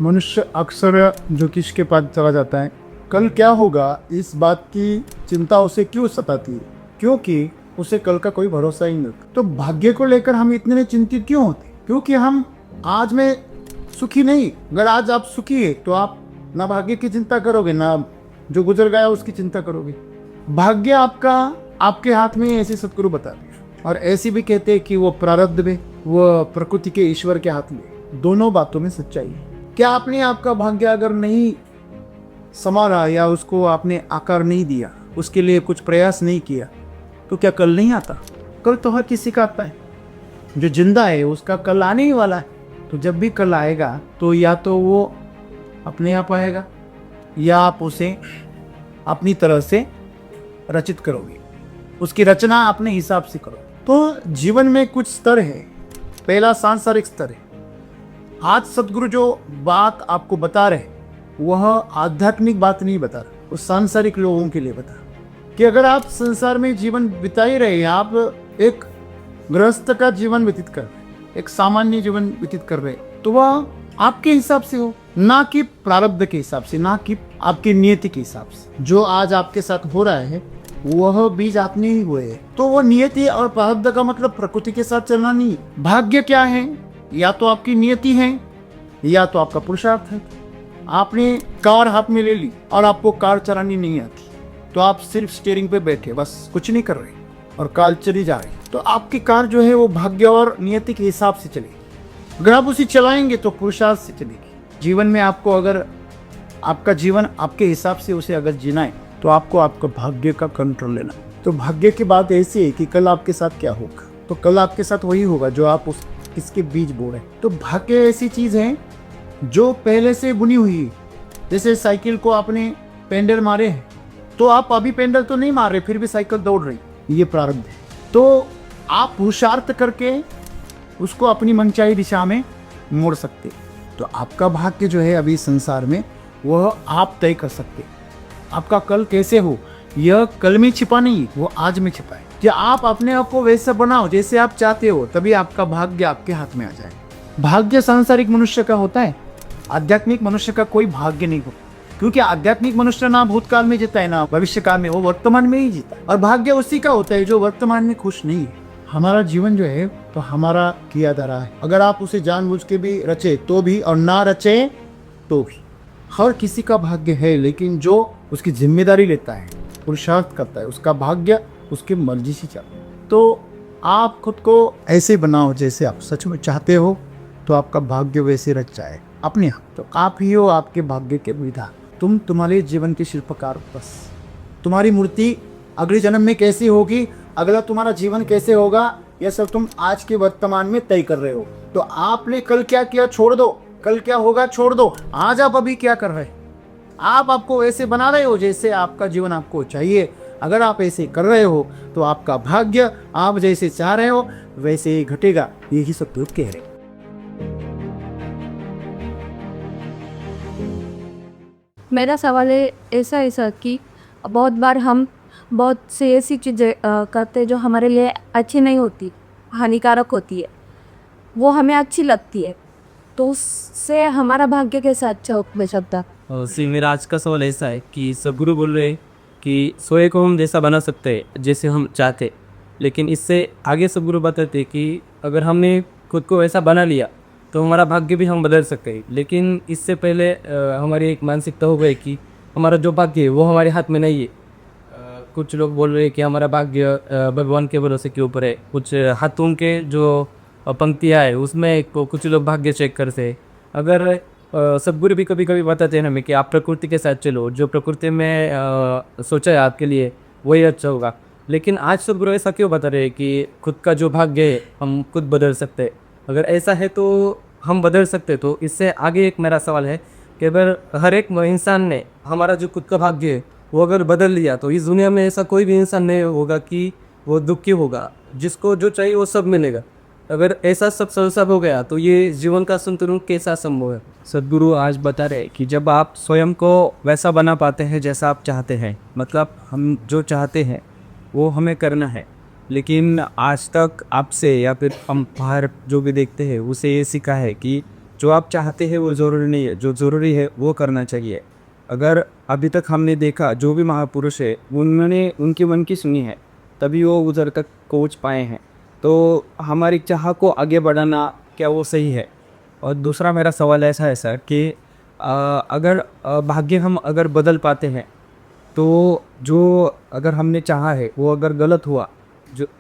मनुष्य अक्सर ज्योतिष के पास चला जाता है। कल क्या होगा इस बात की चिंता उसे क्यों सताती है? क्योंकि उसे कल का कोई भरोसा ही नहीं। तो भाग्य को लेकर हम इतने चिंतित क्यों होते? क्योंकि हम आज में सुखी नहीं। अगर आज आप सुखी है तो आप ना भाग्य की चिंता करोगे, ना जो गुजर गया उसकी चिंता करोगे। भाग्य आपका आपके हाथ में, ऐसे सदगुरु बता रहे हैं। और ऐसी भी कहते हैं कि वो प्रारब्ध में, वो प्रकृति के ईश्वर के हाथ में। दोनों बातों में सच्चाई है। क्या आपने आपका भाग्य अगर नहीं संवारा या उसको आपने आकार नहीं दिया, उसके लिए कुछ प्रयास नहीं किया, तो क्या कल नहीं आता? कल तो हर किसी का आता है। जो जिंदा है उसका कल आने ही वाला है। तो जब भी कल आएगा तो या तो वो अपने आप आएगा या आप उसे अपनी तरह से रचित करोगे। उसकी रचना अपने हिसाब से करो। तो जीवन में कुछ स्तर है। पहला सांसारिक स्तर है। आज सदगुरु जो बात आपको बता रहे वह आध्यात्मिक बात नहीं बता रहा, वो सांसारिक लोगों के लिए बता रहा कि अगर आप संसार में जीवन बिता ही रहे, आप एक गृहस्थ का जीवन व्यतीत कर रहे, एक सामान्य जीवन व्यतीत कर रहे, तो वह आपके हिसाब से हो, ना कि प्रारब्ध के हिसाब से, ना कि आपकी नियति के हिसाब से। जो आज आपके साथ हो रहा है वह बीज आपने ही हुए है। तो वो नियति और प्रारब्ध का मतलब प्रकृति के साथ चलना नहीं। भाग्य क्या है? या तो आपकी नियति है या तो आपका पुरुषार्थ है। आपने कार हाथ में ले ली और आपको कार चलानी नहीं आती, तो आप सिर्फ स्टीयरिंग पे बैठे, बस कुछ नहीं कर रहे और कार चली जा रही, तो आपकी कार जो है वो भाग्य और नियति के हिसाब से चलेगी। अगर आप उसे चलाएंगे तो पुरुषार्थ से चलेगी। जीवन में आपको अगर आपका जीवन आपके हिसाब से उसे अगर जीना है तो आपको आपका भाग्य का कंट्रोल लेना। तो भाग्य की बात ऐसी है कि कल आपके साथ क्या होगा, तो कल आपके साथ वही होगा जो आप उस किसके बीज बो रहे। तो भाग्य ऐसी चीज है जो पहले से बुनी हुई है। जैसे साइकिल को आपने पेंडल मारे हैं, तो आप अभी पेंडल तो नहीं मार रहे, फिर भी साइकिल दौड़ रही, ये प्रारब्ध है। तो आप पुरुषार्थ करके उसको अपनी मनचाही दिशा में मोड़ सकते। तो आपका भाग्य जो है अभी संसार में, वह आप तय कर सकते। आपका कल कैसे हो यह कल में छिपा नहीं, वो आज में छिपा है। कि आप अपने आप को वैसा बनाओ जैसे आप चाहते हो, तभी आपका भाग्य आपके हाथ में आ जाए। भाग्य सांसारिक मनुष्य का होता है, आध्यात्मिक मनुष्य का कोई भाग्य नहीं होता। क्योंकि आध्यात्मिक मनुष्य ना भूतकाल में जीता है ना भविष्य काल में, वो वर्तमान में ही जीता है। और भाग्य उसी का होता है जो वर्तमान में खुश नहीं है। हमारा जीवन जो है तो हमारा किया धरा है। अगर आप उसे जानबूझ के भी रचे तो भी, और ना रचे तो भी। हर किसी का भाग्य है, लेकिन जो उसकी जिम्मेदारी लेता है, पुरुषार्थ करता है, उसका भाग्य उसकी मर्जी से चलता है। तो आप खुद को ऐसे बनाओ जैसे आप सच में चाहते हो, तो आपका भाग्य वैसे रच जाए अपने आप। तो आप ही हो आपके भाग्य के विधाता। तुम तुम्हारे जीवन के शिल्पकार हो। बस तुम्हारी मूर्ति अगले जन्म में कैसी होगी, अगला तुम्हारा जीवन कैसे होगा, यह सब तुम आज के वर्तमान में तय कर रहे हो। तो आपने कल क्या किया छोड़ दो, कल क्या होगा छोड़ दो। आज आप अभी क्या कर रहे हैं, आप आपको वैसे बना रहे हो जैसे आपका जीवन आपको चाहिए। अगर आप ऐसे कर रहे हो तो आपका भाग्य आप जैसे चाह रहे हो वैसे ही घटेगा। यही सब लोग कह रहे। मेरा सवाल है ऐसा है सर कि बहुत बार हम बहुत से ऐसी चीज़ें करते हैं जो हमारे लिए अच्छी नहीं होती, हानिकारक होती है, वो हमें अच्छी लगती है, तो उससे हमारा भाग्य कैसे अच्छा हो सकता? मेरा आज का सवाल ऐसा है कि सदगुरु बोल रहे हैं कि सोए को हम जैसा बना सकते हैं जैसे हम चाहते, लेकिन इससे आगे सदगुरु बताते हैं कि अगर हमने खुद को वैसा बना लिया तो हमारा भाग्य भी हम बदल सकते हैं। लेकिन इससे पहले हमारी एक मानसिकता हो गई कि हमारा जो भाग्य है वो हमारे हाथ में नहीं है। कुछ लोग बोल रहे हैं कि हमारा भाग्य भगवान के भरोसे के ऊपर है। कुछ हाथों के जो पंक्तियाँ है उसमें कुछ लोग भाग्य चेक करते हैं। अगर सदगुरु भी कभी कभी बताते हैं हमें कि आप प्रकृति के साथ चलो, जो प्रकृति में सोचा है आपके लिए वही अच्छा होगा। लेकिन आज सदगुरु ऐसा क्यों बता रहे हैं कि खुद का जो भाग्य है हम खुद बदल सकते हैं? अगर ऐसा है तो हम बदल सकते, तो इससे आगे एक मेरा सवाल है कि अगर हर एक इंसान ने हमारा जो खुद का भाग्य है वो अगर बदल लिया तो इस दुनिया में ऐसा कोई भी इंसान नहीं होगा कि वो दुखी होगा। जिसको जो चाहिए वो सब मिलेगा। अगर ऐसा सब हो गया तो ये जीवन का संतुलन कैसा संभव है? सदगुरु आज बता रहे कि जब आप स्वयं को वैसा बना पाते हैं जैसा आप चाहते हैं, मतलब हम जो चाहते हैं वो हमें करना है, लेकिन आज तक आपसे या फिर हम बाहर जो भी देखते हैं उसे ये सीखा है कि जो आप चाहते हैं वो ज़रूरी नहीं है, जो ज़रूरी है वो करना चाहिए। अगर अभी तक हमने देखा जो भी महापुरुष है उन्होंने उनकी मन की सुनी है, तभी वो उधर तक पहुँच पाए हैं। तो हमारी चाह को आगे बढ़ाना क्या वो सही है? और दूसरा मेरा सवाल ऐसा है सर कि अगर भाग्य हम अगर बदल पाते हैं तो जो अगर हमने चाहा है वो अगर गलत हुआ,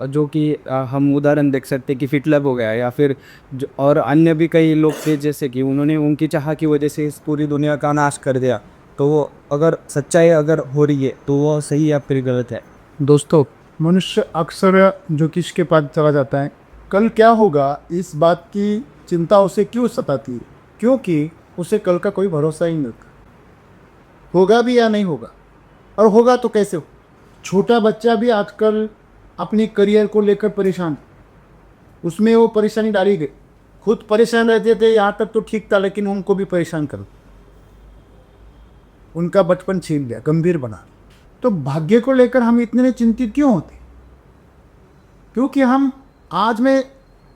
जो कि हम उदाहरण देख सकते हैं कि फिटलब हो गया, या फिर जो और अन्य भी कई लोग थे जैसे कि उन्होंने उनकी चाह की वजह से इस पूरी दुनिया का नाश कर दिया, तो वो अगर सच्चाई अगर हो रही है तो वो सही या फिर गलत है? दोस्तों, मनुष्य अक्सर ज्योतिष के पास चला जाता है। कल क्या होगा इस बात की चिंता उसे क्यों सताती है? क्योंकि उसे कल का कोई भरोसा ही नहीं होता, होगा भी या नहीं होगा, और होगा तो कैसे हो। छोटा बच्चा भी आजकल अपने करियर को लेकर परेशान, उसमें वो परेशानी डाली गई। खुद परेशान रहते थे, यहाँ तक तो ठीक था, लेकिन उनको भी परेशान कर, उनका बचपन छीन लिया, गंभीर बना। तो भाग्य को लेकर हम इतने चिंतित क्यों होते? क्योंकि हम आज में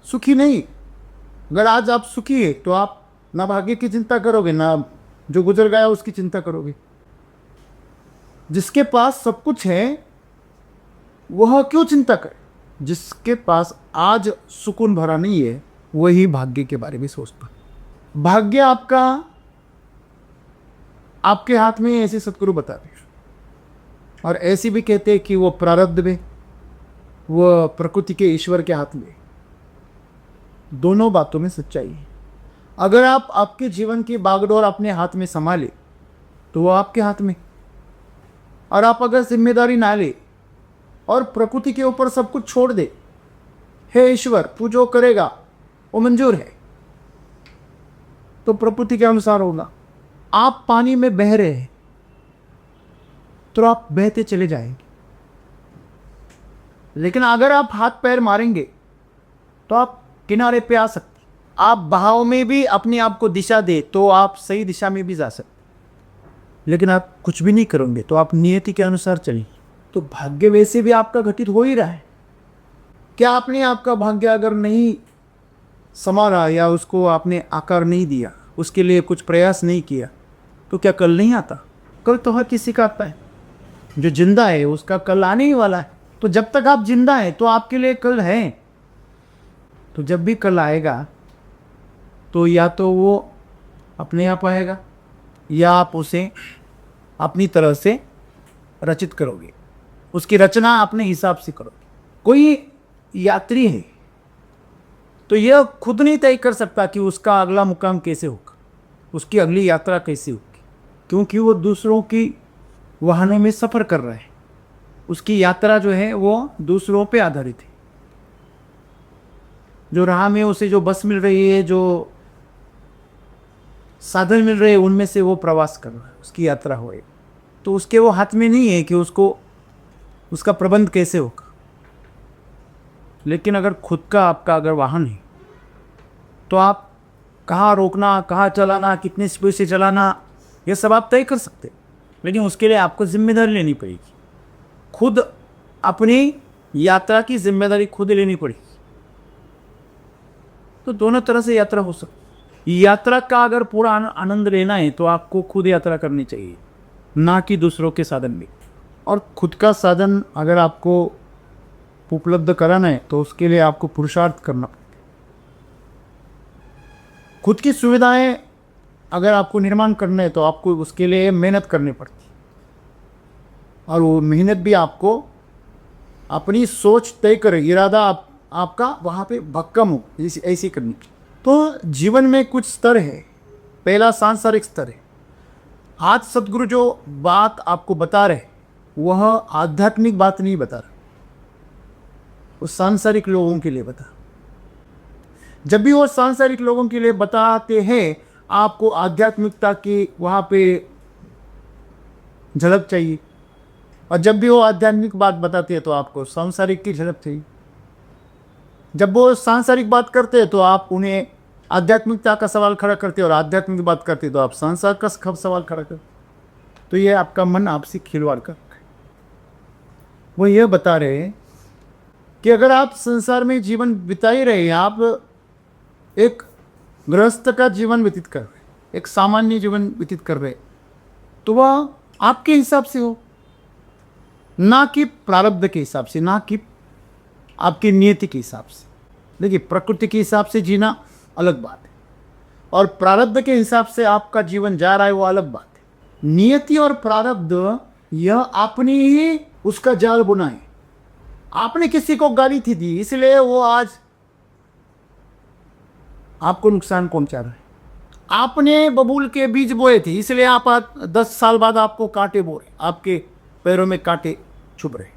सुखी नहीं। अगर आज आप सुखी है तो आप ना भाग्य की चिंता करोगे, ना जो गुजर गया उसकी चिंता करोगे। जिसके पास सब कुछ है वह क्यों चिंता करे? जिसके पास आज सुकून भरा नहीं है वही भाग्य के बारे में सोचता। भाग्य आपका आपके हाथ में है, ऐसे सतगुरु बता रहे। और ऐसी भी कहते हैं कि वो प्रारब्ध में, वो प्रकृति के ईश्वर के हाथ में। दोनों बातों में सच्चाई है। अगर आप आपके जीवन की बागडोर अपने हाथ में संभाले तो वो आपके हाथ में, और आप अगर जिम्मेदारी ना ले और प्रकृति के ऊपर सब कुछ छोड़ दे, हे ईश्वर तू जो करेगा वो मंजूर है, तो प्रकृति के अनुसार होगा। आप पानी में बह रहे हैं तो आप बहते चले जाएंगे, लेकिन अगर आप हाथ पैर मारेंगे तो आप किनारे पे आ सकते। आप बहाव में भी अपने आप को दिशा दे तो आप सही दिशा में भी जा सकते, लेकिन आप कुछ भी नहीं करोगे तो आप नियति के अनुसार चलिए। तो भाग्य वैसे भी आपका घटित हो ही रहा है। क्या आपने आपका भाग्य अगर नहीं संवारा या उसको आपने आकार नहीं दिया, उसके लिए कुछ प्रयास नहीं किया, तो क्या कल नहीं आता? कल तो हर किसी का आता है। जो जिंदा है उसका कल आने ही वाला है। तो जब तक आप जिंदा हैं तो आपके लिए कल है। तो जब भी कल आएगा तो या तो वो अपने आप आएगा या आप उसे अपनी तरह से रचित करोगे, उसकी रचना अपने हिसाब से करोगे। कोई यात्री है तो यह खुद नहीं तय कर सकता कि उसका अगला मुकाम कैसे होगा, उसकी अगली यात्रा कैसे होगी, क्योंकि वो दूसरों की वाहनों में सफ़र कर रहा है। उसकी यात्रा जो है वो दूसरों पे आधारित है। जो राह में उसे जो बस मिल रही है, जो साधन मिल रहे हैं, उनमें से वो प्रवास कर रहा है, उसकी यात्रा होए। तो उसके वो हाथ में नहीं है कि उसको उसका प्रबंध कैसे होगा। लेकिन अगर खुद का आपका अगर वाहन है तो आप कहाँ रोकना, कहाँ चलाना, कितने स्पीड से चलाना, ये सब आप तय कर सकते। लेकिन उसके लिए आपको जिम्मेदारी लेनी पड़ेगी। खुद अपनी यात्रा की जिम्मेदारी खुद लेनी पड़ेगी। तो दोनों तरह से यात्रा हो सकती। यात्रा का अगर पूरा आनंद लेना है तो आपको खुद यात्रा करनी चाहिए, ना कि दूसरों के साधन में। और खुद का साधन अगर आपको उपलब्ध कराना है तो उसके लिए आपको पुरुषार्थ करना पड़ेगा। खुद की सुविधाएं अगर आपको निर्माण करना है तो आपको उसके लिए मेहनत करनी पड़ती है, और वो मेहनत भी आपको अपनी सोच तय करे, इरादा आपका वहाँ पे भक्कम हो, ऐसी करनी। तो जीवन में कुछ स्तर है। पहला सांसारिक स्तर है। आज सदगुरु जो बात आपको बता रहे वह आध्यात्मिक बात नहीं बता रहा, वो सांसारिक लोगों के लिए बता। जब भी वो सांसारिक लोगों के लिए बताते हैं, आपको आध्यात्मिकता की वहाँ पे झलक चाहिए, और जब भी वो आध्यात्मिक बात बताते हैं तो आपको सांसारिक की झलक चाहिए। जब वो सांसारिक बात करते हैं तो आप उन्हें आध्यात्मिकता का सवाल खड़ा करते हैं, और आध्यात्मिक बात करते हैं तो आप संसार का सवाल खड़ा करते। तो ये आपका मन आपसे खिलवाड़ कर, वो ये बता रहे हैं कि अगर आप संसार में जीवन बिता ही रहे हैं, आप एक गृहस्थ का जीवन व्यतीत कर रहे, एक सामान्य जीवन व्यतीत कर रहे, तो वह आपके हिसाब से हो, ना कि प्रारब्ध के हिसाब से, ना कि आपकी नियति के हिसाब से। देखिए, प्रकृति के हिसाब से जीना अलग बात है, और प्रारब्ध के हिसाब से आपका जीवन जा रहा है वो अलग बात है। नियति और प्रारब्ध यह आपने ही उसका जाल बुना है। आपने किसी को गाली थी दी, इसलिए वो आज आपको नुकसान पहुंचा रहा है। आपने बबूल के बीज बोए थे, इसलिए आप 10 साल बाद आपको कांटे बो रहे, आपके पैरों में कांटे छुप रहे।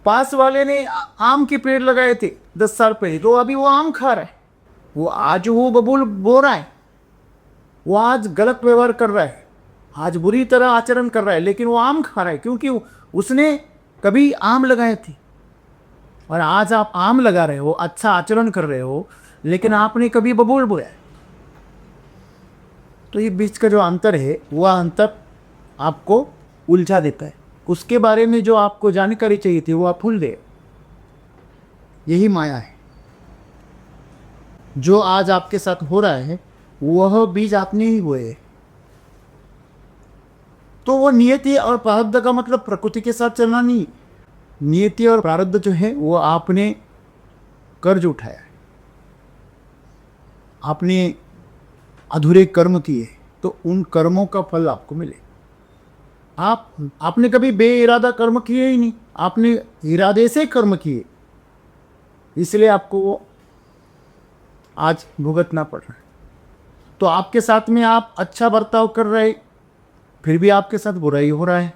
पास वाले ने आम के पेड़ लगाए थे 10 साल पहले, तो अभी वो आम खा रहा है। वो आज वो बबूल बो रहा है, वो आज गलत व्यवहार कर रहा है, आज बुरी तरह आचरण कर रहा है, लेकिन वो आम खा रहा है क्योंकि उसने कभी आम लगाए थे। और आज आप आम लगा रहे हो, अच्छा आचरण कर रहे हो, लेकिन आपने कभी बबूल बोया है। तो ये बीच का जो अंतर है, वह अंतर आपको उलझा देता है। उसके बारे में जो आपको जानकारी चाहिए थी वो आप भूल गए। यही माया है। जो आज आपके साथ हो रहा है वह बीज आपने ही बोए। तो वो नियति और प्रारब्ध का मतलब प्रकृति के साथ चलना नहीं। नियति और प्रारब्ध जो है वो आपने कर्ज उठाया है, आपने अधूरे कर्म किए, तो उन कर्मों का फल आपको मिले। आपने कभी बेइरादा कर्म किए ही नहीं, आपने इरादे से कर्म किए, इसलिए आपको वो आज भुगतना पड़ रहा है। तो आपके साथ में आप अच्छा बर्ताव कर रहे, फिर भी आपके साथ बुराई हो रहा है।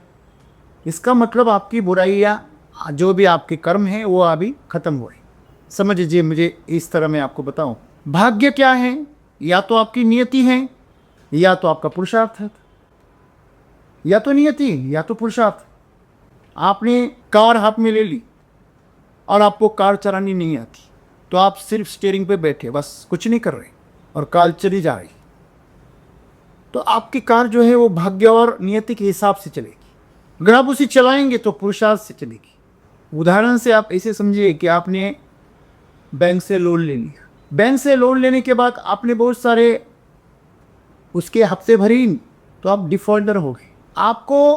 इसका मतलब आपकी बुराइयाँ, जो भी आपके कर्म हैं, वो अभी खत्म हुए। समझ लीजिए, मुझे इस तरह मैं आपको बताऊं, भाग्य क्या है? या तो आपकी नियति है, या तो आपका पुरुषार्थ है। या तो नियति या तो पुरुषार्थ। आपने कार हाथ में ले ली और आपको कार चलानी नहीं आती, तो आप सिर्फ स्टीयरिंग पे बैठे, बस कुछ नहीं कर रहे, और कार चली जा रही, तो आपकी कार जो है वो भाग्य और नियति के हिसाब से चलेगी। अगर आप उसे चलाएंगे तो पुरुषार्थ से चलेगी। उदाहरण से आप ऐसे समझिए कि आपने बैंक से लोन ले लिया। बैंक से लोन लेने के बाद आपने बहुत सारे उसके हफ्ते भरे ही नहीं, तो आप डिफॉल्टर हो गए। आपको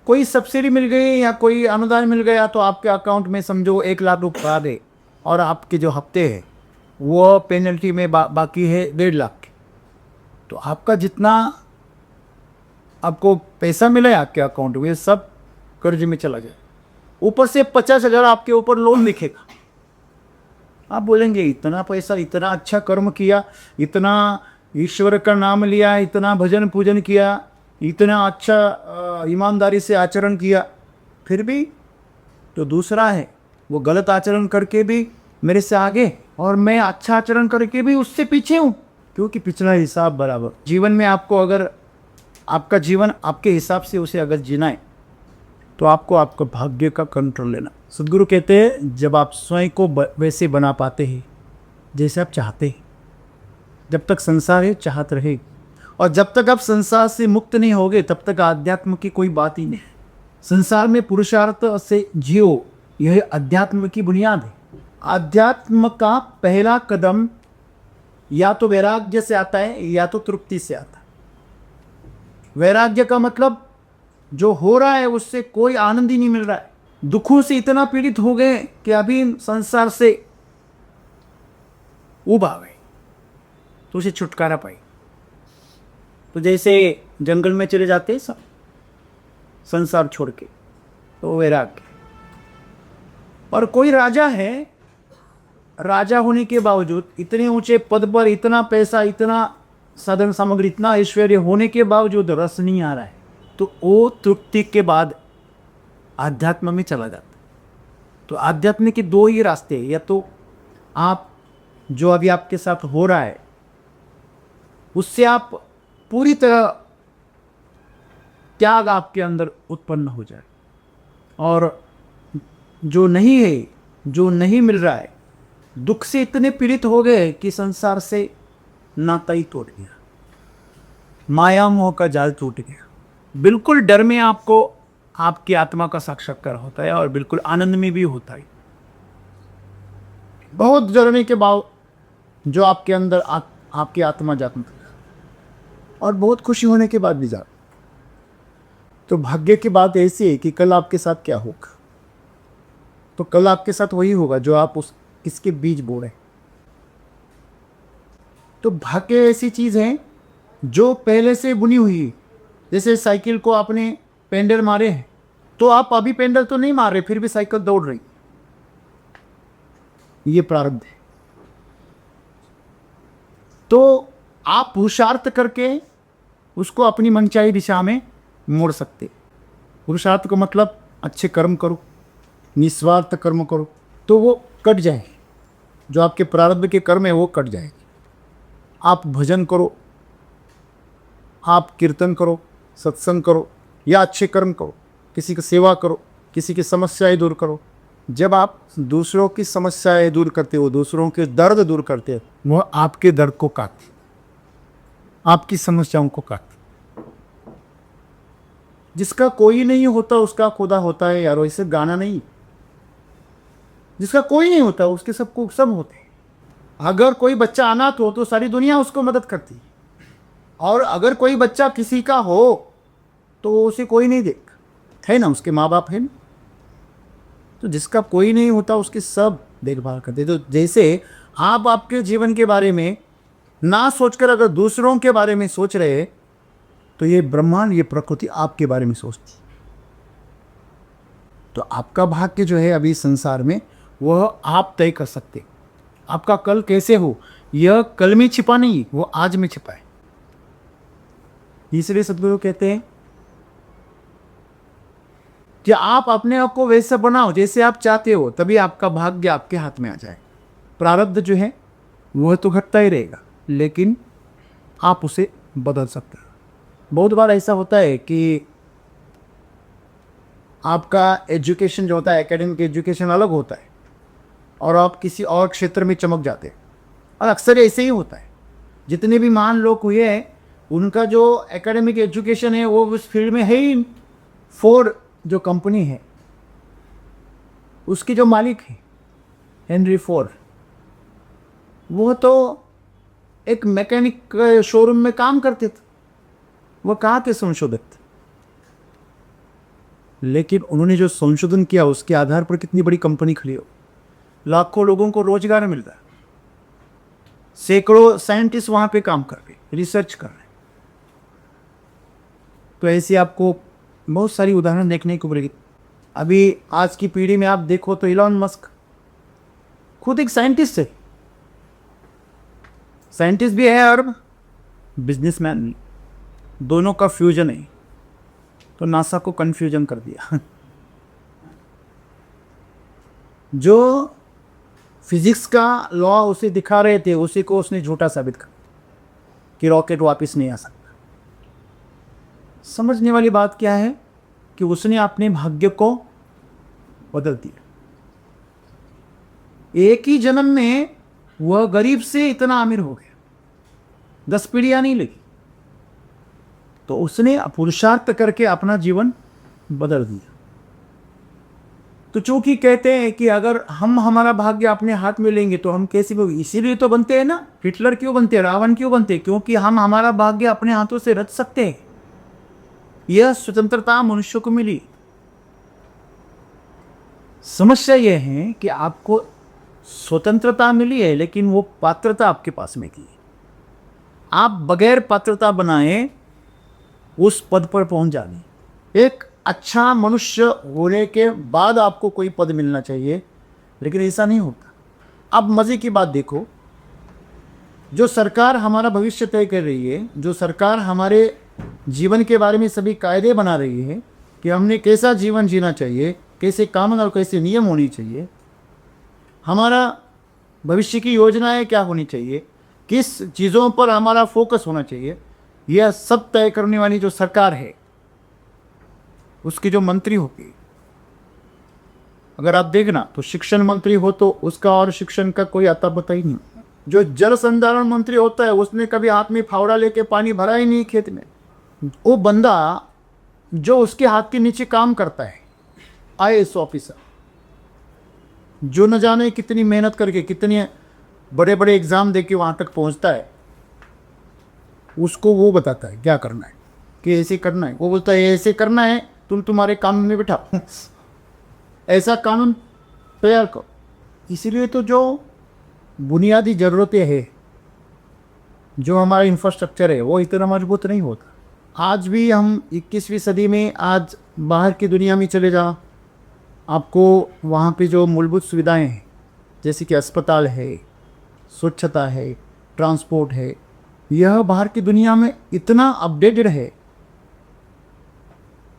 कोई सब्सिडी मिल गई या कोई अनुदान मिल गया, तो आपके अकाउंट में समझो 1 लाख रुपये आ गए, और आपके जो हफ्ते हैं वो पेनल्टी में बाकी है 1.5 लाख के। तो आपका जितना आपको पैसा मिला है आपके अकाउंट में, सब कर्ज में चला गया। ऊपर से 50,000 आपके ऊपर लोन लिखेगा। आप बोलेंगे, इतना पैसा, इतना अच्छा कर्म किया, इतना ईश्वर का नाम लिया, इतना भजन पूजन किया, इतना अच्छा ईमानदारी से आचरण किया, फिर भी तो दूसरा है वो गलत आचरण करके भी मेरे से आगे, और मैं अच्छा आचरण करके भी उससे पीछे हूँ, क्योंकि पिछला हिसाब बराबर। जीवन में आपको अगर आपका जीवन आपके हिसाब से उसे अगर जीना है, तो आपको आपका भाग्य का कंट्रोल लेना। सदगुरु कहते हैं, जब आप स्वयं को वैसे बना पाते हैं जैसे आप चाहते हैं, जब तक संसार है चाहत रहे, और जब तक आप संसार से मुक्त नहीं होगे तब तक आध्यात्म की कोई बात ही नहीं है। संसार में पुरुषार्थ से जियो, यह अध्यात्म की बुनियाद है। अध्यात्म का पहला कदम या तो वैराग्य से आता है या तो तृप्ति से आता है। वैराग्य का मतलब जो हो रहा है उससे कोई आनंद ही नहीं मिल रहा है, दुखों से इतना पीड़ित हो गए कि अभी संसार से उब आ गए, तो उसे छुटकारा पाई। तो जैसे जंगल में चले जाते हैं सब संसार छोड़ के, तो वैराग्य। और कोई राजा है, राजा होने के बावजूद, इतने ऊंचे पद पर, इतना पैसा, इतना साधन सामग्री, इतना ऐश्वर्य होने के बावजूद रस नहीं आ रहा है, तो वो तृप्ति के बाद आध्यात्म में चला जाता है। तो आध्यात्म के 2 ही रास्ते हैं, या तो आप जो अभी आपके साथ हो रहा है उससे आप पूरी तरह त्याग आपके अंदर उत्पन्न हो जाए, और जो नहीं है, जो नहीं मिल रहा है, दुख से इतने पीड़ित हो गए कि संसार से नाता ही टूट गया, माया मोह का जाल टूट गया। बिल्कुल डर में आपको आपकी आत्मा का साक्षात्कार होता है, और बिल्कुल आनंद में भी होता है। बहुत डरने के बाद जो आपके अंदर आपकी आत्मा जागृत कर, और बहुत खुशी होने के बाद भी जाग। तो भाग्य की बात ऐसी है कि कल आपके साथ क्या होगा, तो कल आपके साथ वही होगा जो आप इसके बीज बो रहे हैं। तो भाग्य ऐसी चीज है जो पहले से बुनी हुई है। जैसे साइकिल को आपने पेंडल मारे हैं, तो आप अभी पेंडल तो नहीं मार रहे, फिर भी साइकिल दौड़ रही। ये प्रारब्ध है। तो आप पुरुषार्थ करके उसको अपनी मनचाही दिशा में मोड़ सकते। पुरुषार्थ को मतलब अच्छे कर्म करो, निस्वार्थ कर्म करो, तो वो कट जाए। जो आपके प्रारब्ध के कर्म है वो कट जाएगी। आप भजन करो, आप कीर्तन करो, सत्संग करो, या अच्छे कर्म करो, किसी की सेवा करो, किसी की समस्याएं दूर करो। जब आप दूसरों की समस्याएं दूर करते हो, दूसरों के दर्द दूर करते हो, वह आपके दर्द को काटती, आपकी समस्याओं को काटती। जिसका कोई नहीं होता उसका खुदा होता है यारो, इसे गाना नहीं। जिसका कोई नहीं होता उसके सबको सब होते हैं। अगर कोई बच्चा अनाथ हो तो सारी दुनिया उसको मदद करती है, और अगर कोई बच्चा किसी का हो तो उसे कोई नहीं देख, है ना, उसके माँ बाप है ना। तो जिसका कोई नहीं होता उसकी सब देखभाल करते। तो जैसे आप आपके जीवन के बारे में ना सोचकर अगर दूसरों के बारे में सोच रहे, तो ये ब्रह्मांड, ये प्रकृति आपके बारे में सोचती। तो आपका भाग्य जो है अभी संसार में, वह आप तय कर सकते। आपका कल कैसे हो यह कल में छिपा नहीं, वो आज में छिपा है। इसलिए सद्गुरु कहते हैं कि आप अपने आप को वैसा बनाओ जैसे आप चाहते हो, तभी आपका भाग्य आपके हाथ में आ जाए। प्रारब्ध जो है वह तो घटता ही रहेगा, लेकिन आप उसे बदल सकते हो। बहुत बार ऐसा होता है कि आपका एजुकेशन जो होता है, एकेडमिक एजुकेशन अलग होता है, और आप किसी और क्षेत्र में चमक जाते हैं। और अक्सर ऐसे ही होता है। जितने भी महान लोग हुए हैं, उनका जो एकेडमिक एजुकेशन है वो उस फील्ड में है ही। फोर्ड जो कंपनी है, उसके जो मालिक हैं हेनरी फोर्ड, वो तो एक मैकेनिक शोरूम में काम करते थे। वो कहाँ के संशोधक थे, लेकिन उन्होंने जो संशोधन किया उसके आधार पर कितनी बड़ी कंपनी खड़ी हो, लाखों लोगों को रोजगार मिल रहा है, सैकड़ों साइंटिस्ट वहां पे काम कर रहे, रिसर्च कर रहे। तो ऐसी आपको बहुत सारी उदाहरण देखने को मिलेगी। अभी आज की पीढ़ी में आप देखो तो इलॉन मस्क खुद एक साइंटिस्ट है, साइंटिस्ट भी है और बिजनेसमैन भी, दोनों का फ्यूजन है। तो नासा को कंफ्यूजन कर दिया। जो फिजिक्स का लॉ उसे दिखा रहे थे, उसी को उसने झूठा साबित कर कि रॉकेट वापस नहीं आ सकता। समझने वाली बात क्या है कि उसने अपने भाग्य को बदल दिया। एक ही जन्म में वह गरीब से इतना अमीर हो गया, 10 पीढ़ियां नहीं लगी। तो उसने पुरुषार्थ करके अपना जीवन बदल दिया। तो चूंकि कहते हैं कि अगर हम हमारा भाग्य अपने हाथ में लेंगे तो हम कैसे भी, इसीलिए तो बनते हैं ना। हिटलर क्यों बनते हैं, रावण क्यों बनते हैं? क्योंकि हम हमारा भाग्य अपने हाथों से रच सकते हैं। यह स्वतंत्रता मनुष्य को मिली। समस्या यह है कि आपको स्वतंत्रता मिली है, लेकिन वो पात्रता आपके पास में की। आप बगैर पात्रता बनाए उस पद पर पहुंच जाने। एक अच्छा मनुष्य होने के बाद आपको कोई पद मिलना चाहिए, लेकिन ऐसा नहीं होता। अब मजे की बात देखो, जो सरकार हमारा भविष्य तय कर रही है, जो सरकार हमारे जीवन के बारे में सभी कायदे बना रही है कि हमने कैसा जीवन जीना चाहिए, कैसे कानून और कैसे नियम होनी चाहिए, हमारा भविष्य की योजनाएं क्या होनी चाहिए, किस चीज़ों पर हमारा फोकस होना चाहिए, यह सब तय करने वाली जो सरकार है, उसकी जो मंत्री होगी, अगर आप देखना तो शिक्षण मंत्री हो तो उसका और शिक्षण का कोई आता पता ही नहीं। जो जल संधारण मंत्री होता है उसने कभी हाथ में फावड़ा लेके पानी भरा ही नहीं खेत में। वो बंदा जो उसके हाथ के नीचे काम करता है, IAS ऑफिसर, जो न जाने कितनी मेहनत करके, कितनी बड़े बड़े एग्ज़ाम दे के वहाँ तक पहुँचता है, उसको वो बताता है क्या करना है, कि ऐसे करना है। वो बोलता है ऐसे करना है, तुम तुम्हारे कानून में बैठा ऐसा कानून तैयार करो। इसीलिए तो जो बुनियादी ज़रूरतें हैं, जो हमारा इंफ्रास्ट्रक्चर है, वो इतना मजबूत नहीं होता। आज भी हम 21वीं सदी में, आज बाहर की दुनिया में चले जाओ, आपको वहाँ पे जो मूलभूत सुविधाएं हैं, जैसे कि अस्पताल है, स्वच्छता है, ट्रांसपोर्ट है, यह बाहर की दुनिया में इतना अपडेटेड है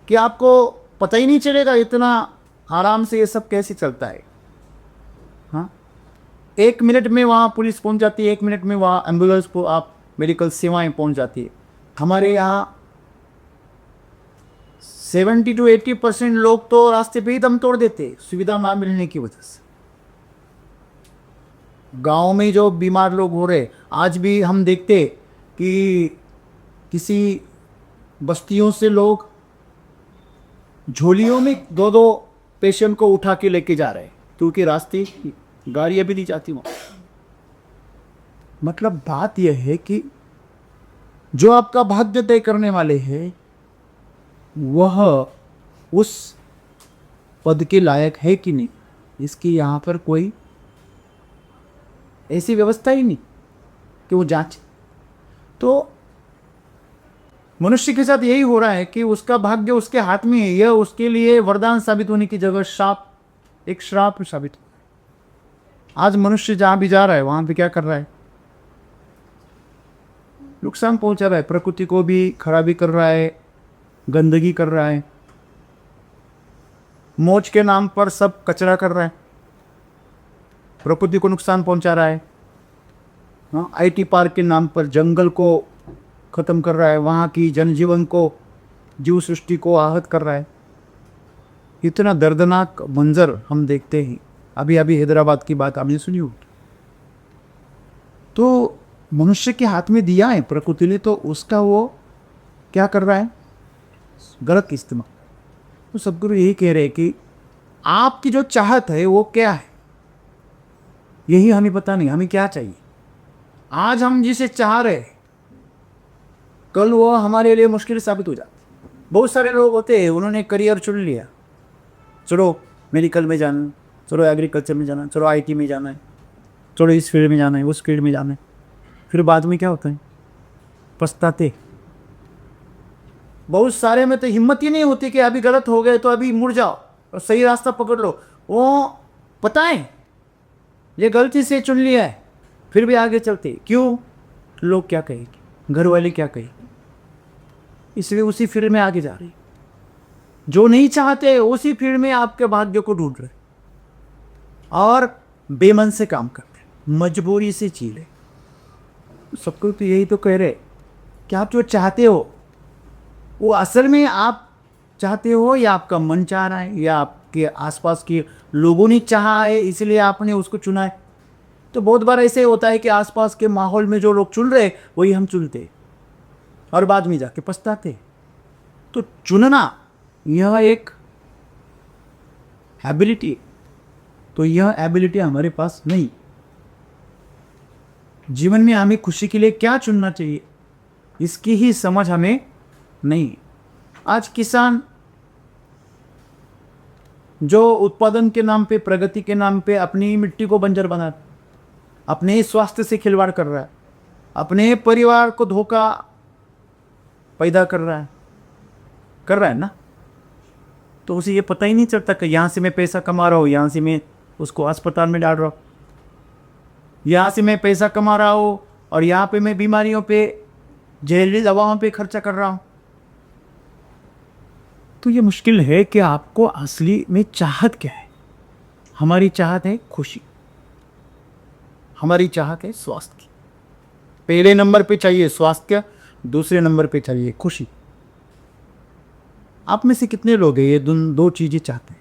कि आपको पता ही नहीं चलेगा इतना आराम से ये सब कैसे चलता है। हाँ, 1 मिनट में वहाँ पुलिस पहुँच जाती है, 1 मिनट में वहाँ एम्बुलेंस को आप मेडिकल सेवाएं पहुँच जाती है। हमारे यहाँ 70 to 80% लोग तो रास्ते पे ही दम तोड़ देते सुविधा ना मिलने की वजह से। गांव में जो बीमार लोग हो रहे, आज भी हम देखते कि किसी बस्तियों से लोग झोलियों में 2-2 पेशेंट को उठा के लेके जा रहे हैं, क्योंकि रास्ते गाड़ियाँ भी नहीं जाती वहाँ। मतलब बात यह है कि जो आपका भाग्य तय करने वाले हैं, वह उस पद के लायक है कि नहीं, इसकी यहाँ पर कोई ऐसी व्यवस्था ही नहीं कि वो जांचे। तो मनुष्य के साथ यही हो रहा है कि उसका भाग्य उसके हाथ में है, यह उसके लिए वरदान साबित होने की जगह एक श्राप साबित हो रहा है। आज मनुष्य जहाँ भी जा रहा है, वहाँ पे क्या कर रहा है? नुकसान पहुंचा रहा है, प्रकृति को भी खराबी कर रहा है, गंदगी कर रहा है, मौज के नाम पर सब कचरा कर रहा है, प्रकृति को नुकसान पहुंचा रहा है। हाँ, IT पार्क के नाम पर जंगल को ख़त्म कर रहा है, वहाँ की जनजीवन को, जीव सृष्टि को आहत कर रहा है। इतना दर्दनाक मंजर हम देखते हैं। अभी अभी हैदराबाद की बात आपने सुनी हो। तो मनुष्य के हाथ में दिया है प्रकृति ने, तो उसका वो क्या कर रहा है? गलत इस्तेमाल। तो सदगुरु यही कह रहे हैं कि आपकी जो चाहत है वो क्या है, यही हमें पता नहीं, हमें क्या चाहिए। आज हम जिसे चाह रहे हैं, कल वो हमारे लिए मुश्किल साबित हो जाती। बहुत सारे लोग होते हैं, उन्होंने करियर चुन लिया, चलो मेडिकल में जाना, चलो एग्रीकल्चर में जाना, चलो IT में जाना है, चलो इस फील्ड में जाना है, उस फील्ड में जाना है। फिर बाद में क्या होता है? पछताते। बहुत सारे में तो हिम्मत ही नहीं होती कि अभी गलत हो गए तो अभी मुड़ जाओ और सही रास्ता पकड़ लो। वो पता है ये गलती से चुन लिया है, फिर भी आगे चलते। क्यों? लोग क्या कहेंगे, घर वाले क्या कहेंगे, इसलिए उसी फील्ड में आगे जा रही। जो नहीं चाहते उसी फील्ड में आपके भाग्य को ढूंढ रहे और बेमन से काम करते, मजबूरी से जी रहे। सबको तो यही तो कह रहे कि आप जो चाहते हो वो असल में आप चाहते हो, या आपका मन चाह रहा है, या आपके आसपास के लोगों ने चाहा है इसलिए आपने उसको चुना है। तो बहुत बार ऐसे होता है कि आसपास के माहौल में जो लोग चुन रहे वही हम चुनते और बाद में जाके पछताते। तो चुनना यह एक एबिलिटी, तो यह एबिलिटी हमारे पास नहीं। जीवन में हमें खुशी के लिए क्या चुनना चाहिए, इसकी ही समझ हमें नहीं। आज किसान जो उत्पादन के नाम पे, प्रगति के नाम पे अपनी मिट्टी को बंजर बना, अपने स्वास्थ्य से खिलवाड़ कर रहा है, अपने परिवार को धोखा पैदा कर रहा है ना। तो उसे ये पता ही नहीं चलता कि यहाँ से मैं पैसा कमा रहा हूँ, यहाँ से मैं उसको अस्पताल में डाल रहा हूँ, यहाँ से मैं पैसा कमा रहा हूँ और यहाँ पे मैं बीमारियों पे, जहरीली दवाओं पे खर्चा कर रहा हूँ। तो ये मुश्किल है कि आपको असली में चाहत क्या है। हमारी चाहत है खुशी, हमारी चाहत है स्वास्थ्य की। पहले नंबर पे चाहिए स्वास्थ्य, दूसरे नंबर पे चाहिए खुशी। आप में से कितने लोग हैं ये दो चीज़ें चाहते हैं?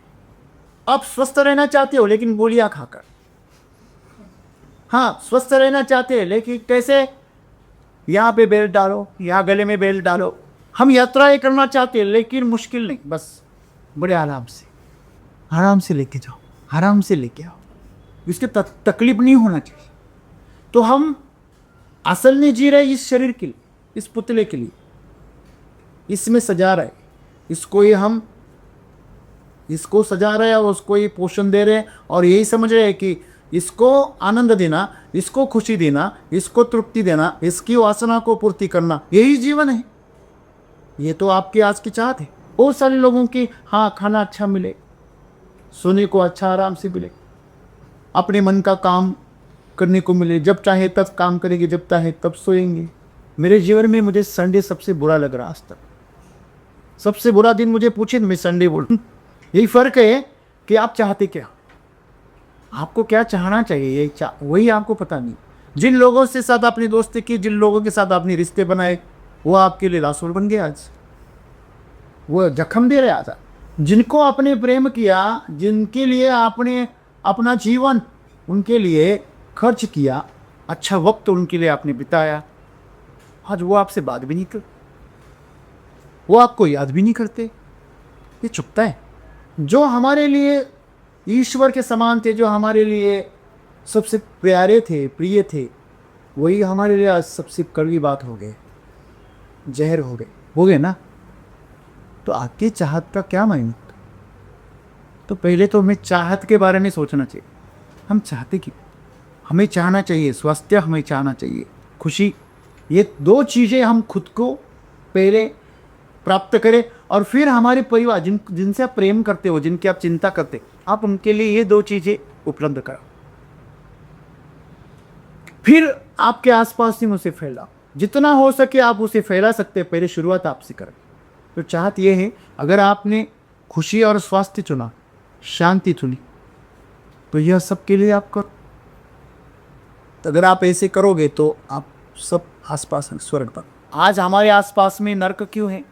आप स्वस्थ रहना चाहते हो लेकिन गोलियां खाकर। हाँ, स्वस्थ रहना चाहते हैं लेकिन कैसे? यहाँ पे बेल्ट डालो, यहाँ गले में बेल्ट डालो। हम यात्राएं करना चाहते हैं लेकिन मुश्किल नहीं, बस बड़े आराम से लेके जाओ, आराम से लेके आओ। इसके तकलीफ नहीं होना चाहिए। तो हम असल में जी रहे इस शरीर के लिए, इस पुतले के लिए, इसमें सजा रहे, इसको ही हम इसको सजा रहे हैं और उसको ही पोषण दे रहे हैं और यही समझ रहे हैं कि इसको आनंद देना, इसको खुशी देना, इसको तृप्ति देना, इसकी वासना को पूर्ति करना, यही जीवन है। ये तो आपकी आज की चाहत है। बहुत सारे लोगों की, हाँ खाना अच्छा मिले, सोने को अच्छा आराम से मिले, अपने मन का काम करने को मिले, जब चाहे तब काम करेंगे, जब चाहे तब सोएंगे। मेरे जीवन में मुझे संडे सबसे बुरा लग रहा आज तक। सबसे बुरा दिन मुझे पूछे तो मैं संडे बोलूँ। यही फर्क है कि आप चाहते क्या, आपको क्या चाहना चाहिए, ये वही आपको पता नहीं। जिन लोगों से साथ आपने दोस्ती की, जिन लोगों के साथ आपने रिश्ते बनाए, वो आपके लिए रासूल बन गए आज, वो जख्म दे रहे आज। जिनको आपने प्रेम किया, जिनके लिए आपने अपना जीवन उनके लिए खर्च किया, अच्छा वक्त उनके लिए आपने बिताया, आज वो आपसे बात भी नहीं कर, वो आपको याद भी नहीं करते। ये चुपता है। जो हमारे लिए ईश्वर के समान थे, जो हमारे लिए सबसे प्यारे थे, प्रिय थे, वही हमारे लिए आज सबसे कड़वी बात हो गए, जहर हो गए ना। तो आपकी चाहत का क्या मायने? तो पहले तो हमें चाहत के बारे में सोचना चाहिए। हम चाहते कि हमें चाहना चाहिए स्वास्थ्य, हमें चाहना चाहिए खुशी। ये दो चीज़ें हम खुद को पहले प्राप्त करें और फिर हमारे परिवार, जिनसे आप प्रेम करते हो, जिनकी आप चिंता करते, आप उनके लिए ये दो चीज़ें उपलब्ध करो। फिर आपके आसपास ही उसे फैलाओ, जितना हो सके आप उसे फैला सकते हैं। पहले शुरुआत आपसे करें। तो चाहत ये है, अगर आपने खुशी और स्वास्थ्य चुना, शांति चुनी, तो यह सबके लिए आप करो। तो अगर आप ऐसे करोगे तो आप सब आसपास हैं स्वर्ग पर। आज हमारे आसपास में नरक क्यों है?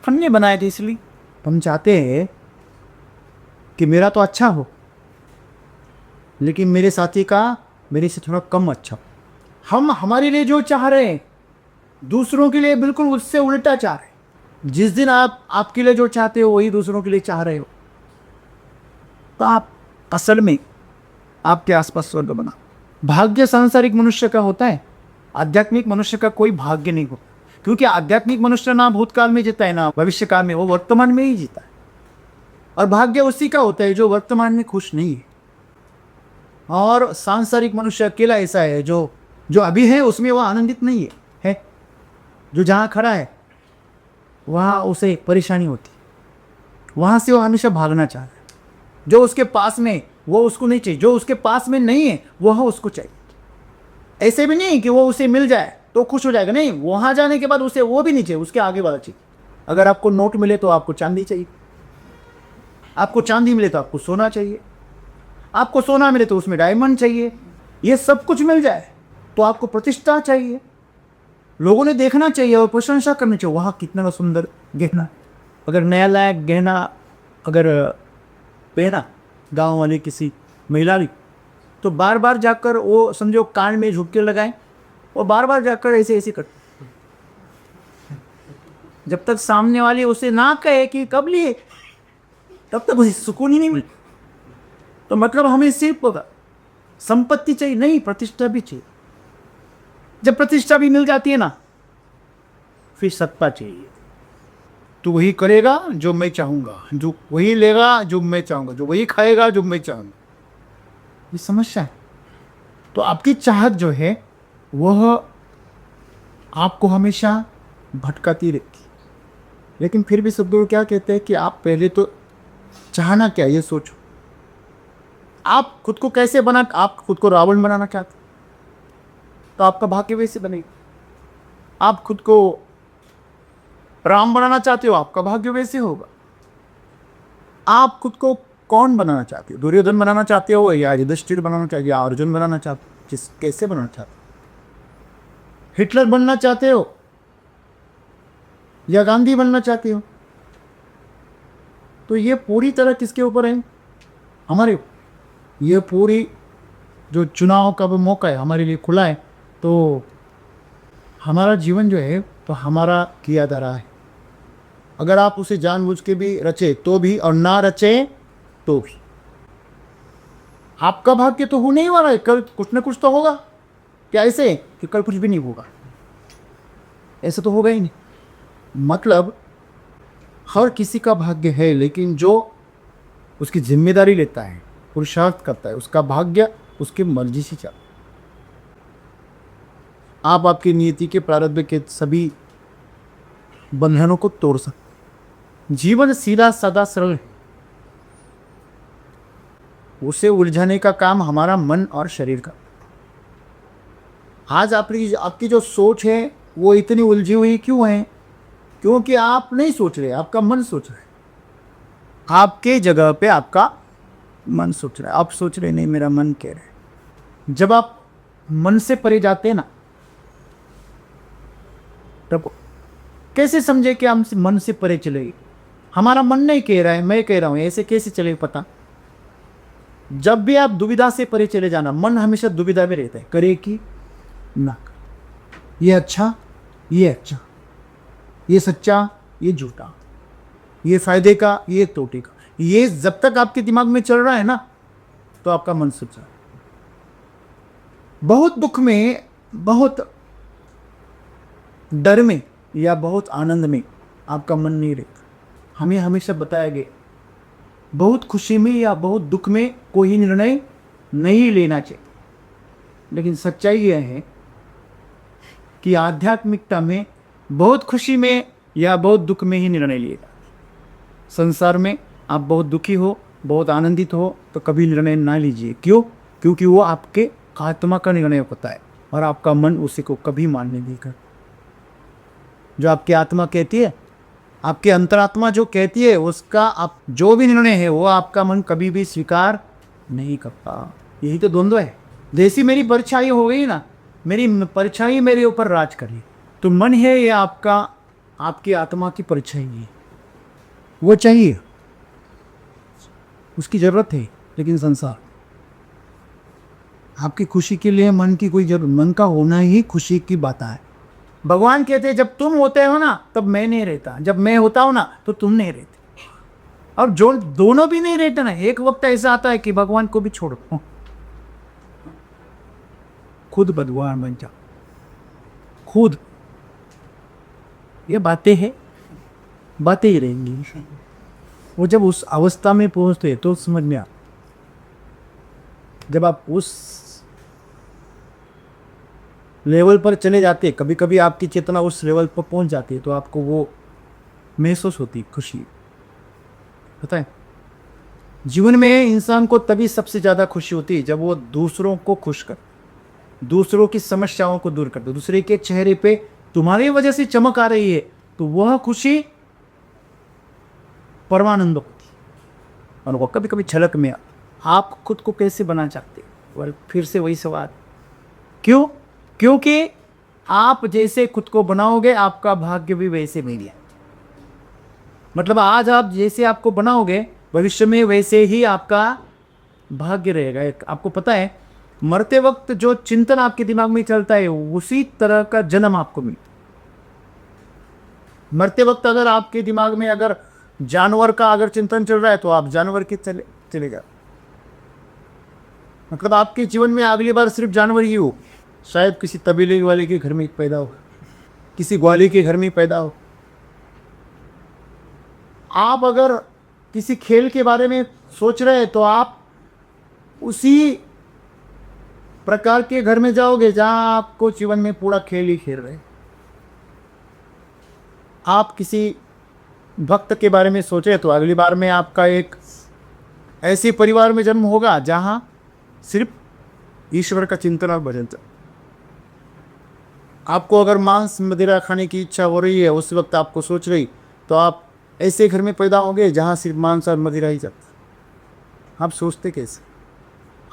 हमने बनाए थे इसलिए। हम चाहते हैं कि मेरा तो अच्छा हो, लेकिन मेरे साथी का मेरे से थोड़ा कम अच्छा हो। हम हमारे लिए जो चाह रहे हैं, दूसरों के लिए बिल्कुल उससे उल्टा चाह रहे हैं। जिस दिन आप आपके लिए जो चाहते हो वही दूसरों के लिए चाह रहे हो, तो आप असल में आपके आसपास स्वर्ग बना। भाग्य सांसारिक मनुष्य का होता है, आध्यात्मिक मनुष्य का कोई भाग्य नहीं होता। क्योंकि आध्यात्मिक मनुष्य ना भूतकाल में जीता है ना भविष्य काल में, वो वर्तमान में ही जीता है। और भाग्य उसी का होता है जो वर्तमान में खुश नहीं है। और सांसारिक मनुष्य अकेला ऐसा है जो अभी है उसमें वह आनंदित नहीं है। जो जहाँ खड़ा है वहाँ उसे परेशानी होती, वहाँ से वो हमेशा भागना चाह रहा है। जो उसके पास में वो उसको नहीं चाहिए, जो उसके पास में नहीं है वह उसको चाहिए। ऐसे भी नहीं कि वो उसे मिल जाए तो खुश हो जाएगा, नहीं, वहाँ जाने के बाद उसे वो भी नहीं चाहिए, उसके आगे वाला चाहिए। अगर आपको नोट मिले तो आपको चांदी चाहिए, आपको चांदी मिले तो आपको सोना चाहिए, आपको सोना मिले तो उसमें डायमंड चाहिए। ये सब कुछ मिल जाए तो आपको प्रतिष्ठा चाहिए, लोगों ने देखना चाहिए और प्रशंसा करनी चाहिए, वहाँ कितना सुंदर गहना। अगर नया लायक गहना अगर पहना गाँव वाले किसी महिला ने, तो बार बार जाकर वो समझो कान में झुमके लगाए और बार बार जाकर ऐसे ऐसे कर, जब तक सामने वाले उसे ना कहे कि कब लिए, तब तक उसे सुकून ही नहीं मिलता। तो मतलब हमें सिर्फ संपत्ति चाहिए नहीं, प्रतिष्ठा भी चाहिए। जब प्रतिष्ठा भी मिल जाती है ना, फिर सत्ता चाहिए। तो वही करेगा जो मैं चाहूँगा, जो वही लेगा जो मैं चाहूँगा, जो वही खाएगा जो मैं चाहूँगा। ये समस्या है। तो आपकी चाहत जो है वह आपको हमेशा भटकाती रहती है। लेकिन फिर भी सद्गुरु क्या कहते हैं कि आप पहले तो चाहना क्या ये सोचो। आप खुद को कैसे बना, आप खुद को रावण बनाना चाहते तो आपका भाग्य वैसे बनेगा। आप खुद को राम बनाना चाहते हो, आपका भाग्य वैसे होगा। आप खुद को कौन बनाना चाहते हो? दुर्योधन बनाना चाहते हो या युधिष्ठिर बनाना चाहते हो या अर्जुन बनाना चाहते हो? कैसे बनाना चाहते हो? हिटलर बनना चाहते हो या गांधी बनना चाहते हो? तो ये पूरी तरह किसके ऊपर है? हमारे ऊपर। ये पूरी जो चुनाव का मौका है हमारे लिए खुला है। तो हमारा जीवन जो है तो हमारा किया धरा है। अगर आप उसे जानबूझ के भी रचे तो भी और ना रचे तो भी, आपका भाग्य तो होने ही वाला है। कल कुछ ना कुछ तो होगा। क्या ऐसे कि कल कुछ भी नहीं होगा? ऐसा तो होगा ही नहीं। मतलब हर किसी का भाग्य है, लेकिन जो उसकी जिम्मेदारी लेता है, पुरुषार्थ करता है, उसका भाग्य उसकी मर्जी से चलता है। आप आपकी नियति के प्रारब्ध के सभी बंधनों को तोड़ सकते। जीवन सीधा सादा सरल है, उसे उलझाने का काम हमारा मन और शरीर का। आज आपकी जो सोच है वो इतनी उलझी हुई क्यों है? क्योंकि आप नहीं सोच रहे, आपका मन सोच रहा है। आपके जगह पे आपका मन सोच रहा है, आप सोच रहे नहीं, मेरा मन कह रहा है। जब आप मन से परे जाते हैं ना, तब कैसे समझे कि हम मन से परे चले गए? हमारा मन नहीं कह रहा है, मैं कह रहा हूं, ऐसे कैसे चले पता? जब भी आप दुविधा से परे चले जाना, मन हमेशा दुविधा में रहता है, करे कि ना करे, ये अच्छा, ये अच्छा, ये सच्चा, ये झूठा, ये फायदे का, ये तोटे का। ये जब तक आपके दिमाग में चल रहा है ना, तो आपका मन सोच रहा है। बहुत दुख में, बहुत डर में या बहुत आनंद में आपका मन नहीं रहता। हमें हमेशा बताया गया, बहुत खुशी में या बहुत दुख में कोई निर्णय नहीं लेना चाहिए। लेकिन सच्चाई यह है कि आध्यात्मिकता में बहुत खुशी में या बहुत दुख में ही निर्णय लिएगा। संसार में आप बहुत दुखी हो, बहुत आनंदित हो, तो कभी निर्णय ना लीजिए। क्यों? क्योंकि वो आपके आत्मा का निर्णय होता है और आपका मन उसी को कभी मानने देगा। जो आपकी आत्मा कहती है, आपकी अंतरात्मा जो कहती है, उसका आप जो भी निर्णय है वो आपका मन कभी भी स्वीकार नहीं करता। यही तो द्वंद्व है। जैसी मेरी परछाई हो गई ना, मेरी परछाई मेरे ऊपर राज करी, तो मन है ये आपका, आपकी आत्मा की परछाई है, वो चाहिए, उसकी जरूरत है। लेकिन संसार आपकी खुशी के लिए मन की कोई जरूरत, मन का होना ही खुशी की बात है। भगवान कहते हैं जब तुम होते हो ना तब मैं नहीं रहता, जब मैं होता हूं ना तो तुम नहीं रहते। और जो दोनों भी नहीं रहते ना, एक वक्त ऐसा आता है कि भगवान को भी छोड़ दो, खुद भगवान बन जाओ, खुद। ये बातें हैं, बातें ही रहेंगी। वो जब उस अवस्था में पहुंचते तो समझ में आ, जब आप उस लेवल पर चले जाते हैं, कभी कभी आपकी चेतना उस लेवल पर पहुंच जाती है, तो आपको वो महसूस होती खुशी। पता है, जीवन में इंसान को तभी सबसे ज़्यादा खुशी होती है जब वो दूसरों को खुश कर, दूसरों की समस्याओं को दूर कर दो। दूसरे के चेहरे पे तुम्हारी वजह से चमक आ रही है, तो वह खुशी परमानंद होती है। और वो कभी कभी झलक में आप खुद को कैसे बना चाहते हो? फिर से वही सवाल, क्यों? क्योंकि आप जैसे खुद को बनाओगे, आपका भाग्य भी वैसे मिल जाए। मतलब आज आप जैसे आपको बनाओगे, भविष्य में वैसे ही आपका भाग्य रहेगा। एक आपको पता है, मरते वक्त जो चिंतन आपके दिमाग में चलता है, उसी तरह का जन्म आपको मिलता है। मरते वक्त अगर आपके दिमाग में अगर जानवर का अगर चिंतन चल रहा है, तो आप जानवर के चलेगा। मतलब आपके जीवन में अगली बार सिर्फ जानवर ही हो। शायद किसी तबीले वाले के घर में पैदा हो, किसी ग्वाले के घर में पैदा हो। आप अगर किसी खेल के बारे में सोच रहे हैं, तो आप उसी प्रकार के घर में जाओगे जहां आपको जीवन में पूरा खेल ही खेल रहे हैं। आप किसी भक्त के बारे में सोचे, तो अगली बार में आपका एक ऐसे परिवार में जन्म होगा जहां सिर्फ ईश्वर का चिंतन और भजन चल। आपको अगर मांस मदिरा खाने की इच्छा हो रही है, उस वक्त आपको सोच रही, तो आप ऐसे घर में पैदा होंगे जहाँ सिर्फ मांस और मदिरा ही चलता। आप सोचते कैसे?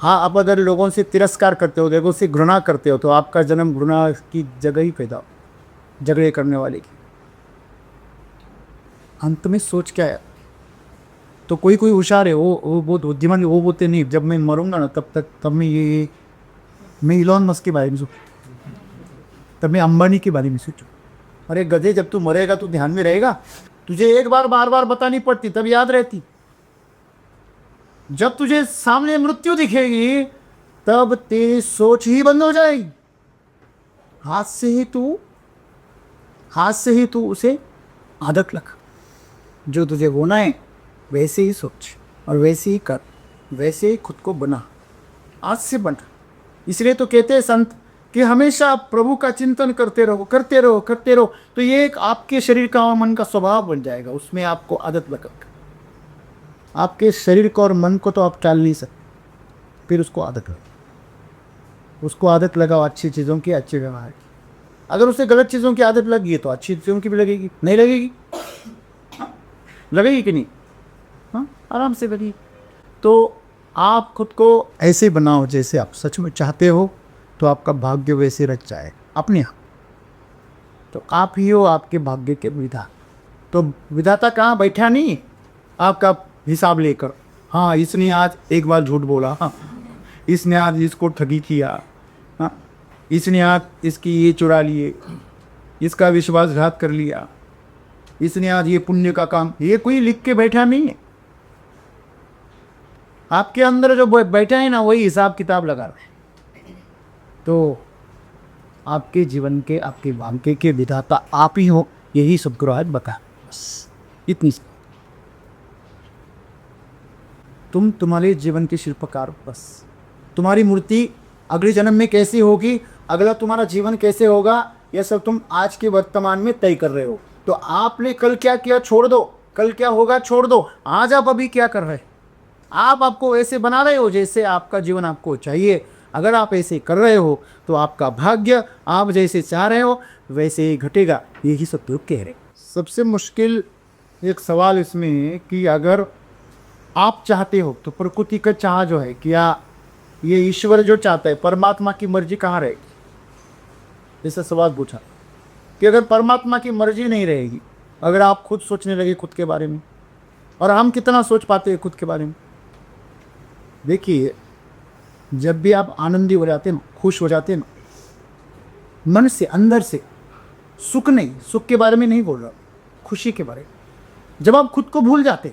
हाँ, आप अगर लोगों से तिरस्कार करते हो, लोगों से घृणा करते हो, तो आपका जन्म घृणा की जगह ही पैदा हो, झगड़े करने वाले की। अंत में सोच क्या है? तो कोई कोई होशियार है, वो बहुत बुद्धिमान है, वो बोलते नहीं, जब मैं मरूंगा ना तब मैं इलॉन मस्क के बारे में सोचूं, तब मैं अंबानी के बारे में सोचूं। अरे गधे, जब तू मरेगा तो ध्यान में रहेगा? तुझे एक बार बार बार बतानी पड़ती, तब याद रहती। जब तुझे सामने मृत्यु दिखेगी, तब तेरी सोच ही बंद हो जाएगी। हाथ से ही तू उसे आदत लगा। जो तुझे होना है वैसे ही सोच और वैसे ही कर, वैसे ही खुद को बना, आज से बना। इसलिए तो कहते हैं संत कि हमेशा आप प्रभु का चिंतन करते रहो, करते रहो, करते रहो, तो ये एक आपके शरीर का और मन का स्वभाव बन जाएगा। उसमें आपको आदत लगेगा। आपके शरीर को और मन को तो आप टाल नहीं सकते, फिर उसको आदत लगाओ। उसको आदत लगाओ अच्छी चीज़ों की, अच्छे व्यवहार की। अगर उसे गलत चीज़ों की आदत लगी है तो अच्छी चीज़ों की भी लगेगी। नहीं लगेगी? हाँ? लगेगी कि नहीं? हाँ, आराम से बनी। तो आप खुद को ऐसे बनाओ जैसे आप सच में चाहते हो, तो आपका भाग्य वैसे रच जाए अपने आप। तो आप ही हो आपके भाग्य के विधाता। तो विधाता कहाँ बैठा नहीं, आपका हिसाब लेकर। हाँ, इसने आज एक बार झूठ बोला, हाँ इसने आज इसको ठगी किया, हाँ इसने आज इसकी ये चुरा लिए, इसका विश्वासघात कर लिया, इसने आज ये पुण्य का काम, ये कोई लिख के बैठा नहीं है। आपके अंदर जो बैठा है ना, वही हिसाब किताब लगा रहा है। तो आपके जीवन के, आपके भाग्य के विधाता आप ही हो, यही सदगुरु आज बता। बस इतनी तुम तुम्हारे जीवन के शिल्पकार। बस तुम्हारी मूर्ति अगले जन्म में कैसी होगी, अगला तुम्हारा जीवन कैसे होगा, यह सब तुम आज के वर्तमान में तय कर रहे हो। तो आपने कल क्या किया छोड़ दो, कल क्या होगा छोड़ दो। आज आप अभी क्या कर रहे हैं, आप आपको ऐसे बना रहे हो जैसे आपका जीवन आपको चाहिए। अगर आप ऐसे कर रहे हो तो आपका भाग्य आप जैसे चाह रहे हो वैसे ही घटेगा। यही सब लोग कह रहे। सबसे मुश्किल एक सवाल इसमें है कि अगर आप चाहते हो तो प्रकृति का चाह जो है, क्या ये ईश्वर जो चाहता है, परमात्मा की मर्जी कहाँ रहेगी। ऐसा सवाल पूछा कि अगर परमात्मा की मर्जी नहीं रहेगी, अगर आप खुद सोचने लगे खुद के बारे में, और हम कितना सोच पाते हैं खुद के बारे में। देखिए, जब भी आप आनंदी हो जाते हैं ना, खुश हो जाते हैं ना, मन से अंदर से, सुख नहीं, सुख के बारे में नहीं बोल रहा, खुशी के बारे में, जब आप खुद को भूल जाते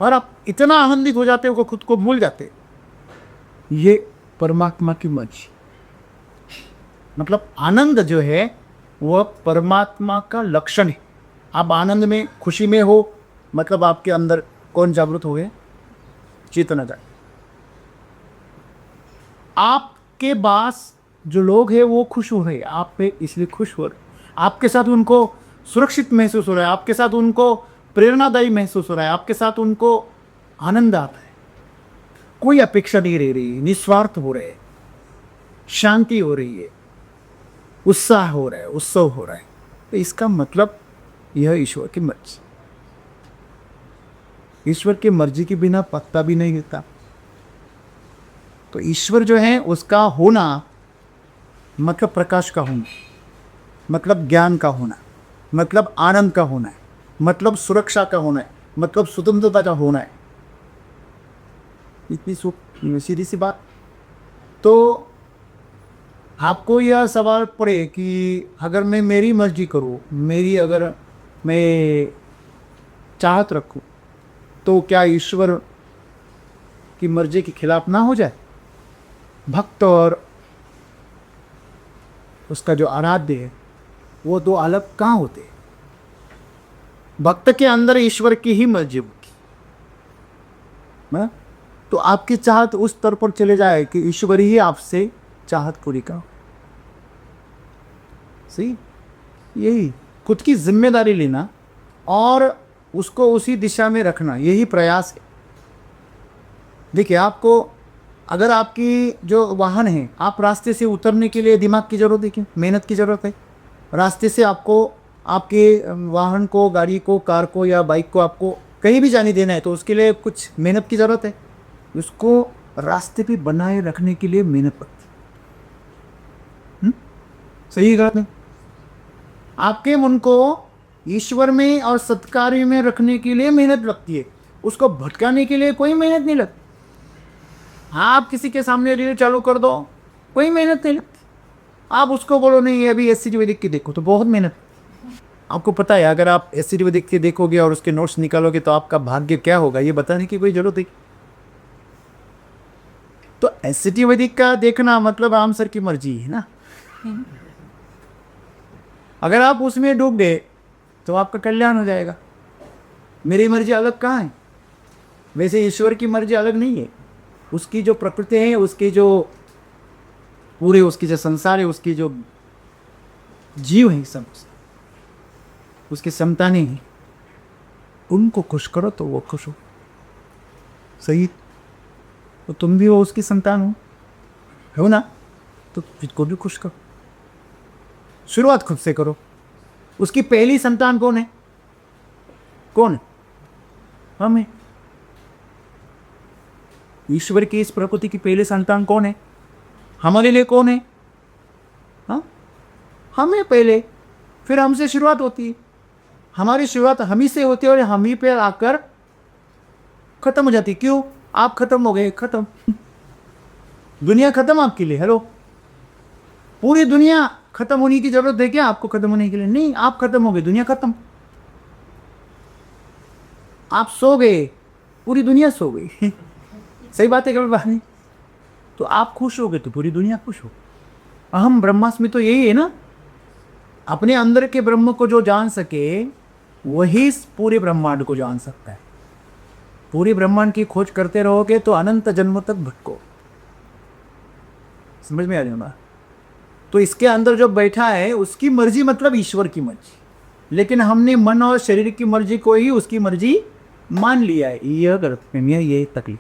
और आप इतना आनंदित हो जाते हो कि खुद को भूल जाते, ये परमात्मा की मर्जी। मतलब आनंद जो है वह परमात्मा का लक्षण है। आप आनंद में, खुशी में हो, मतलब आपके अंदर कौन जागृत हो गए, चेतना जाए। आपके पास जो लोग हैं वो खुश हो रहे हैं, आप पे इसलिए खुश हो रहे, आपके साथ उनको सुरक्षित महसूस हो रहा है, आपके साथ उनको प्रेरणादायी महसूस हो रहा है, आपके साथ उनको आनंद आता है। कोई अपेक्षा नहीं रह रही, निस्वार्थ हो रहे, शांति हो रही है, उत्साह हो रहा है, उत्सव हो रहा है। तो इसका मतलब यह ईश्वर की मर्जी। ईश्वर की मर्जी के बिना पत्ता भी नहीं हिलता। तो ईश्वर जो है उसका होना मतलब प्रकाश का होना, मतलब ज्ञान का होना, मतलब आनंद का होना है, मतलब सुरक्षा का होना है, मतलब स्वतंत्रता का होना है। इतनी सीधी सी बात। तो आपको यह सवाल पड़े कि अगर मैं मेरी मर्जी करूँ, मेरी अगर मैं चाहत रखूँ, तो क्या ईश्वर की मर्जी के खिलाफ ना हो जाए। भक्त और उसका जो आराध्य है वो दो अलग कहाँ होते। भक्त के अंदर ईश्वर की ही मर्जी होगी, तो आपकी चाहत उस स्तर पर चले जाए कि ईश्वर ही आपसे चाहत पूरी करो। सही, यही खुद की जिम्मेदारी लेना और उसको उसी दिशा में रखना, यही प्रयास है। देखिए, आपको अगर आपकी जो वाहन है, आप रास्ते से उतरने के लिए दिमाग की ज़रूरत है, क्या मेहनत की ज़रूरत है। रास्ते से आपको आपके वाहन को, गाड़ी को, कार को या बाइक को आपको कहीं भी जाने देना है, तो उसके लिए कुछ मेहनत की ज़रूरत है। उसको रास्ते पे बनाए रखने के लिए मेहनत पड़ती है। सही बात है। आपके मन को ईश्वर में और सत्कार्य में रखने के लिए मेहनत लगती है, उसको भटकाने के लिए कोई मेहनत नहीं लगती। आप किसी के सामने रील चालू कर दो, कोई मेहनत नहीं लगती। आप उसको बोलो नहीं अभी एससीडी वैदिक की देखो, तो बहुत मेहनत। आपको पता है अगर आप एससीडी वैदिक के देखोगे और उसके नोट्स निकालोगे तो आपका भाग्य क्या होगा, ये बताने की कोई जरूरत है। तो एससीडी वैदिक का देखना मतलब आम सर की मर्जी है ना। अगर आप उसमें डूब गए तो आपका कल्याण हो जाएगा। मेरी मर्जी अलग कहाँ है? वैसे ईश्वर की मर्जी अलग नहीं है। उसकी जो प्रकृति है, उसकी जो पूरे उसकी जो संसार है, उसकी जो जीव है, सब उसकी संतानें हैं, उनको खुश करो तो वो खुश हो। सही? तो तुम भी वो उसकी संतान हो ना? तो खुद को भी खुश करो। शुरुआत खुद से करो। उसकी पहली संतान कौन है? कौन है? हम हैं। ईश्वर की इस प्रकृति की पहली संतान कौन है? हमारे लिए कौन है? हाँ, हम हैं पहले, फिर हमसे शुरुआत होती है। हमारी शुरुआत हम ही से होती है और हम ही पे आकर खत्म हो जाती। क्यों? आप खत्म हो गए, खत्म। दुनिया खत्म आपके लिए। हेलो, पूरी दुनिया खत्म होने की जरूरत है क्या आपको? खत्म होने के लिए नहीं, आप खत्म हो गए, दुनिया खत्म। आप सो गए, पूरी दुनिया सो गई। सही बात है, कभी बात नहीं। तो आप खुश हो गए तो पूरी दुनिया खुश हो। अहम ब्रह्मास्मि तो यही है ना। अपने अंदर के ब्रह्म को जो जान सके वही इस पूरे ब्रह्मांड को जान सकता है। पूरे ब्रह्मांड की खोज करते रहोगे तो अनंत जन्मों तक भटको। समझ में आ रही होगा? तो इसके अंदर जो बैठा है उसकी मर्जी मतलब ईश्वर की मर्जी, लेकिन हमने मन और शरीर की मर्जी को ही उसकी मर्जी मान लिया है। यह गलतफहमी है, ये तकलीफ।